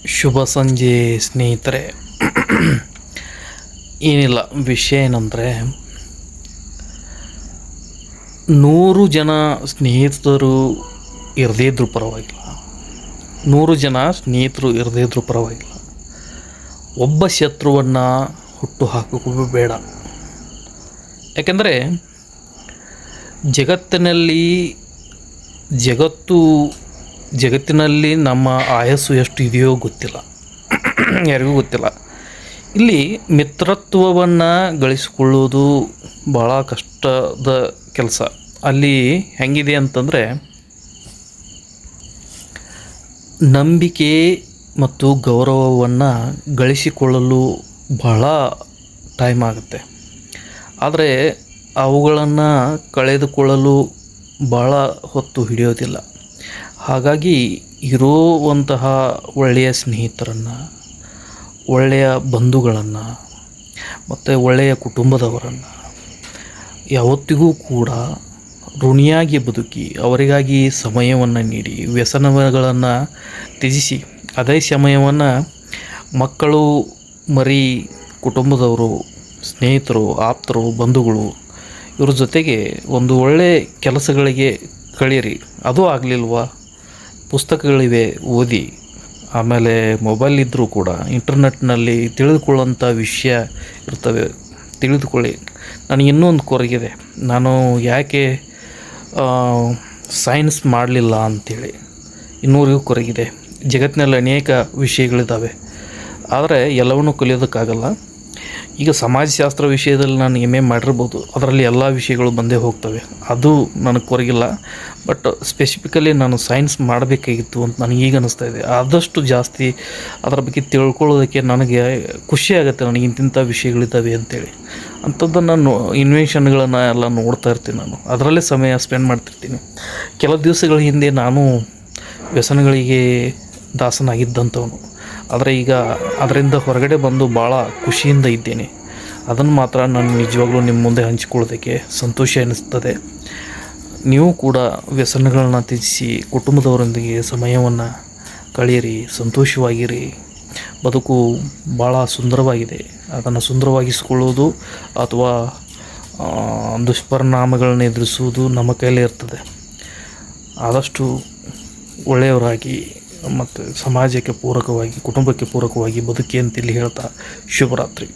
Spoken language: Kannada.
ಶುಭ ಸಂಜೆ ಸ್ನೇಹಿತರೆ. ಏನಿಲ್ಲ, ವಿಷಯ ಏನಂದರೆ 100 ಜನ ಸ್ನೇಹಿತರು ಇರದೇ ಇದ್ರೂ ಪರವಾಗಿಲ್ಲ, 100 ಜನ ಸ್ನೇಹಿತರು ಇರದೇ ಇದ್ರೂ ಪರವಾಗಿಲ್ಲ, ಒಬ್ಬ ಶತ್ರುವನ್ನು ಹುಟ್ಟು ಹಾಕೋಕ್ಕೂ ಬೇಡ. ಯಾಕೆಂದರೆ ಜಗತ್ತಿನಲ್ಲಿ ನಮ್ಮ ಆಯಸ್ಸು ಎಷ್ಟು ಇದೆಯೋ ಗೊತ್ತಿಲ್ಲ, ಯಾರಿಗೂ ಗೊತ್ತಿಲ್ಲ. ಇಲ್ಲಿ ಮಿತ್ರತ್ವವನ್ನು ಗಳಿಸಿಕೊಳ್ಳುವುದು ಭಾಳ ಕಷ್ಟದ ಕೆಲಸ. ಅಲ್ಲಿ ಹೆಂಗಿದೆ ಅಂತಂದರೆ, ನಂಬಿಕೆ ಮತ್ತು ಗೌರವವನ್ನು ಗಳಿಸಿಕೊಳ್ಳಲು ಬಹಳ ಟೈಮ್ ಆಗುತ್ತೆ, ಆದರೆ ಅವುಗಳನ್ನು ಕಳೆದುಕೊಳ್ಳಲು ಭಾಳ ಹೊತ್ತು ಹಿಡಿಯೋದಿಲ್ಲ. ಹಾಗಾಗಿ ಇರುವಂತಹ ಒಳ್ಳೆಯ ಸ್ನೇಹಿತರನ್ನು, ಒಳ್ಳೆಯ ಬಂಧುಗಳನ್ನು ಮತ್ತು ಒಳ್ಳೆಯ ಕುಟುಂಬದವರನ್ನು ಯಾವತ್ತಿಗೂ ಕೂಡ ಋಣಿಯಾಗಿ ಬದುಕಿ ಅವರಿಗಾಗಿ ಸಮಯವನ್ನು ನೀಡಿ ವ್ಯಸನಗಳನ್ನು ತ್ಯಜಿಸಿ ಅದೇ ಸಮಯವನ್ನು ಮಕ್ಕಳು, ಮರಿ, ಕುಟುಂಬದವರು, ಸ್ನೇಹಿತರು, ಆಪ್ತರು, ಬಂಧುಗಳು ಇವ್ರ ಜೊತೆಗೆ ಒಂದು ಒಳ್ಳೆಯ ಕೆಲಸಗಳಿಗೆ ಕಳೀರಿ. ಅದು ಆಗಲಿಲ್ವಾ, ಪುಸ್ತಕಗಳಿವೆ, ಓದಿ. ಆಮೇಲೆ ಮೊಬೈಲ್ ಇದ್ದರೂ ಕೂಡ ಇಂಟರ್ನೆಟ್ನಲ್ಲಿ ತಿಳಿದುಕೊಳ್ಳುವಂಥ ವಿಷಯ ಇರ್ತವೆ, ತಿಳಿದುಕೊಳ್ಳಿ. ನನಗೆ ಇನ್ನೊಂದು ಕೊರಗಿದೆ, ನಾನು ಯಾಕೆ ಸೈನ್ಸ್ ಮಾಡಲಿಲ್ಲ ಅಂಥೇಳಿ ಇನ್ನೂರಿಗೂ ಕೊರಗಿದೆ. ಜಗತ್ತಿನಲ್ಲಿ ಅನೇಕ ವಿಷಯಗಳಿದ್ದಾವೆ, ಆದರೆ ಎಲ್ಲವನ್ನೂ ಕಲಿಯೋದಕ್ಕಾಗಲ್ಲ. ಈಗ ಸಮಾಜಶಾಸ್ತ್ರ ವಿಷಯದಲ್ಲಿ ನಾನು MA ಮಾಡಿರ್ಬೋದು, ಅದರಲ್ಲಿ ಎಲ್ಲ ವಿಷಯಗಳು ಬಂದೇ ಹೋಗ್ತವೆ, ಅದು ನನಗೆ ಕೊರಗಿಲ್ಲ. ಬಟ್ ಸ್ಪೆಸಿಫಿಕಲಿ ನಾನು ಸೈನ್ಸ್ ಮಾಡಬೇಕಾಗಿತ್ತು ಅಂತ ನನಗೀಗ ಅನ್ನಿಸ್ತಾ ಇದೆ. ಆದಷ್ಟು ಜಾಸ್ತಿ ಅದರ ಬಗ್ಗೆ ತಿಳ್ಕೊಳ್ಳೋದಕ್ಕೆ ನನಗೆ ಖುಷಿಯಾಗುತ್ತೆ, ನನಗೆ ಇಂತಿಂಥ ವಿಷಯಗಳಿದ್ದಾವೆ ಅಂತೇಳಿ. ಅಂಥದ್ದನ್ನು ಇನ್ವೆನ್ಷನ್ಗಳನ್ನು ಎಲ್ಲ ನೋಡ್ತಾ ಇರ್ತೀನಿ, ನಾನು ಅದರಲ್ಲೇ ಸಮಯ ಸ್ಪೆಂಡ್ ಮಾಡ್ತಿರ್ತೀನಿ. ಕೆಲವು ದಿವಸಗಳ ಹಿಂದೆ ನಾನು ವ್ಯಸನಗಳಿಗೆ ದಾಸನಾಗಿದ್ದಂಥವನು, ಆದರೆ ಈಗ ಅದರಿಂದ ಹೊರಗಡೆ ಬಂದು ಭಾಳ ಖುಷಿಯಿಂದ ಇದ್ದೇನೆ. ಅದನ್ನು ಮಾತ್ರ ನಾನು ನಿಜವಾಗ್ಲೂ ನಿಮ್ಮ ಮುಂದೆ ಹಂಚಿಕೊಳ್ಳೋದಕ್ಕೆ ಸಂತೋಷ ಅನ್ನಿಸ್ತದೆ. ನೀವು ಕೂಡ ವ್ಯಸನಗಳನ್ನ ತ್ಯಜಿಸಿ ಕುಟುಂಬದವರೊಂದಿಗೆ ಸಮಯವನ್ನು ಕಳೆಯಿರಿ, ಸಂತೋಷವಾಗಿರಿ. ಬದುಕು ಭಾಳ ಸುಂದರವಾಗಿದೆ, ಅದನ್ನು ಸುಂದರವಾಗಿಸಿಕೊಳ್ಳುವುದು ಅಥವಾ ದುಷ್ಪರಿಣಾಮಗಳನ್ನ ಎದುರಿಸುವುದು ನಮ್ಮ ಕೈಲೇ ಇರ್ತದೆ. ಆದಷ್ಟು ಒಳ್ಳೆಯವರಾಗಿ ಮತ್ತು ಸಮಾಜಕ್ಕೆ ಪೂರಕವಾಗಿ, ಕುಟುಂಬಕ್ಕೆ ಪೂರಕವಾಗಿ ಬದುಕಿ ಅಂತೇಳಿ ಹೇಳ್ತಾ ಶುಭರಾತ್ರಿ.